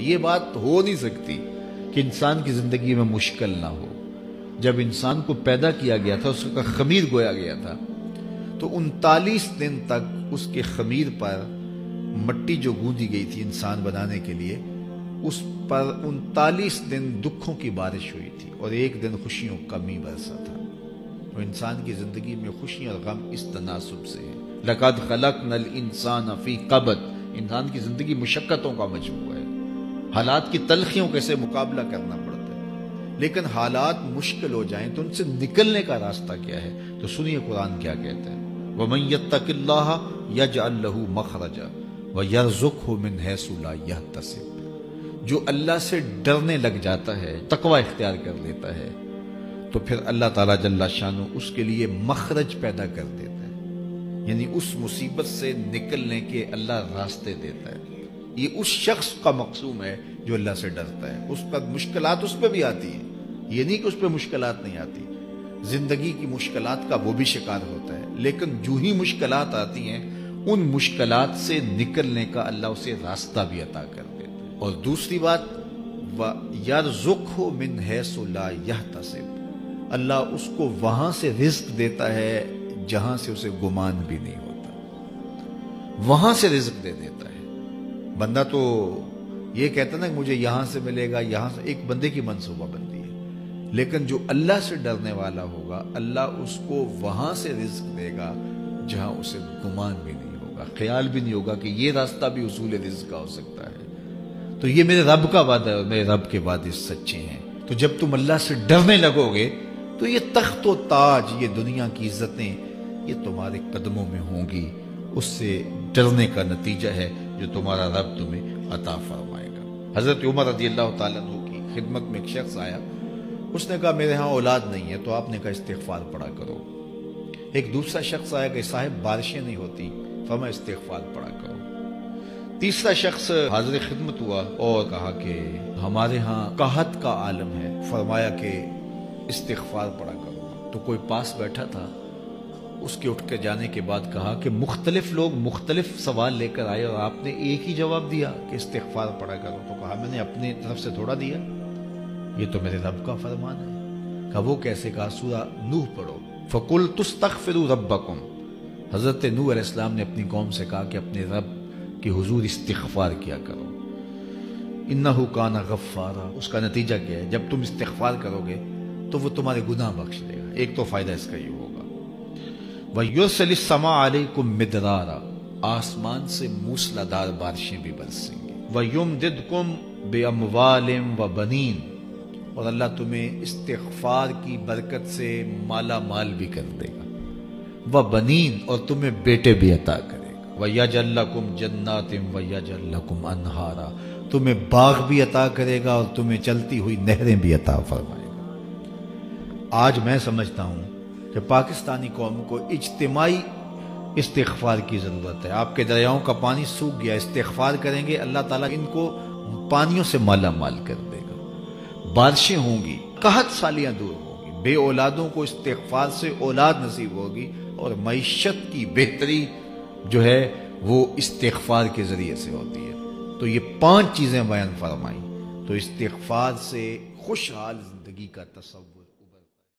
یہ بات ہو نہیں سکتی کہ انسان کی زندگی میں مشکل نہ ہو۔ جب انسان کو پیدا کیا گیا تھا، اس کا خمیر گویا گیا تھا، تو 39 دن تک اس کے خمیر پر مٹی جو گوندی گئی تھی انسان بنانے کے لیے، اس پر 39 دن دکھوں کی بارش ہوئی تھی اور ایک دن خوشیوں کا می برسا تھا۔ تو انسان کی زندگی میں خوشی اور غم اس تناسب سے ہے۔ لَقَدْ خَلَقْنَا الْإِنسَانَ فِي قَبْضٍ۔ انسان کی زندگی مشقتوں کا مجموعہ ہے، حالات کی تلخیوں کے سے مقابلہ کرنا پڑتا ہے، لیکن حالات مشکل ہو جائیں تو ان سے نکلنے کا راستہ کیا ہے؟ تو سنیے قرآن کیا کہتا ہے، وَمَن يَتَّقِ اللَّهَ يَجْعَل لَّهُ مَخْرَجًا وَيَرْزُقْهُ مِنْ حَيْثُ لَا يَحْتَسِبُ۔ جو اللہ سے ڈرنے لگ جاتا ہے، تقوی اختیار کر لیتا ہے، تو پھر اللہ تعالیٰ جل شانہ اس کے لیے مخرج پیدا کر دیتا ہے، یعنی اس مصیبت سے نکلنے کے اللہ راستے دیتا ہے۔ یہ اس شخص کا مقصوم ہے جو اللہ سے ڈرتا ہے۔ اس پر مشکلات اس پہ بھی آتی ہیں، یہ نہیں کہ اس پہ مشکلات نہیں آتی، زندگی کی مشکلات کا وہ بھی شکار ہوتا ہے، لیکن جو ہی مشکلات آتی ہیں ان مشکلات سے نکلنے کا اللہ اسے راستہ بھی عطا کر دیتا ہے۔ اور دوسری بات، وَيَرْزُقْهُ مِنْ حَيْثُ لَا يَحْتَسِبُ، اللہ اس کو وہاں سے رزق دیتا ہے جہاں سے اسے گمان بھی نہیں ہوتا، وہاں سے رزق دے دیتا ہے۔ بندہ تو یہ کہتا نا کہ مجھے یہاں سے ملے گا، یہاں سے، ایک بندے کی منصوبہ بندی ہے، لیکن جو اللہ سے ڈرنے والا ہوگا اللہ اس کو وہاں سے رزق دے گا جہاں اسے گمان بھی نہیں ہوگا، خیال بھی نہیں ہوگا کہ یہ راستہ بھی حصول رزق کا ہو سکتا ہے۔ تو یہ میرے رب کا وعدہ ہے اور میرے رب کے وعدے سچے ہیں۔ تو جب تم اللہ سے ڈرنے لگو گے تو یہ تخت و تاج، یہ دنیا کی عزتیں، یہ تمہارے قدموں میں ہوں گی۔ اس سے ڈرنے کا نتیجہ ہے جو تمہارا رب تمہیں عطا فرمائے گا۔ حضرت عمر رضی اللہ تعالیٰ عنہ کی خدمت میں ایک شخص آیا، اس نے کہا میرے ہاں اولاد نہیں ہے، تو آپ نے کہا استغفار پڑھا کرو۔ ایک دوسرا شخص آیا کہ صاحب بارشیں نہیں ہوتی، فرمایا استغفار پڑھا کرو۔ تیسرا شخص حاضر خدمت ہوا اور کہا کہ ہمارے ہاں قحط کا عالم ہے، فرمایا کہ استغفار پڑھا کرو۔ تو کوئی پاس بیٹھا تھا، اس کے اٹھ کے جانے کے بعد کہا کہ مختلف لوگ مختلف سوال لے کر آئے اور آپ نے ایک ہی جواب دیا کہ استغفار پڑھا کرو۔ تو کہا میں نے اپنی طرف سے تھوڑا دیا، یہ تو میرے رب کا فرمان ہے۔ کہا وہ کیسے؟ کہا سورہ نوح پڑھو، فَقُلْتُ اسْتَغْفِرُوا رَبَّكُمْ۔ حضرت نوح علیہ السلام نے اپنی قوم سے کہا کہ اپنے رب کے حضور استغفار کیا کرو، اِنَّهُ كَانَ غَفَّارًا۔ اس کا نتیجہ کیا ہے؟ جب تم استغفار کرو گے تو وہ تمہارے گناہ بخش دے گا۔ ایک تو فائدہ اس کا یہ ہوگا، وَيُرْسِلِ السَّمَاءَ عَلَيْكُمْ مِدْرَارًا، آسمان سے موسلادھار بارشیں بھی برسیں گی، وَيُمْدِدْكُمْ بِأَمْوَالٍ وَبَنِينَ، اور اللہ تمہیں استغفار کی برکت سے مالا مال بھی کر دے گا، وَبَنِينَ، اور تمہیں بیٹے بھی عطا کرے گا، وَيَجْعَلْ لَكُمْ جَنَّاتٍ وَيَجْعَلْ لَكُمْ أَنْهَارًا، تمہیں باغ بھی عطا کرے گا اور تمہیں چلتی ہوئی نہریں بھی عطا فرمائے گا۔ آج میں سمجھتا ہوں کہ پاکستانی قوم کو اجتماعی استغفار کی ضرورت ہے۔ آپ کے دریاؤں کا پانی سوکھ گیا، استغفار کریں گے اللہ تعالیٰ ان کو پانیوں سے مالا مال کر دے گا، بارشیں ہوں گی، قحط سالیاں دور ہوں گی، بے اولادوں کو استغفار سے اولاد نصیب ہوگی، اور معیشت کی بہتری جو ہے وہ استغفار کے ذریعے سے ہوتی ہے۔ تو یہ 5 چیزیں بیان فرمائیں، تو استغفار سے خوشحال زندگی کا تصور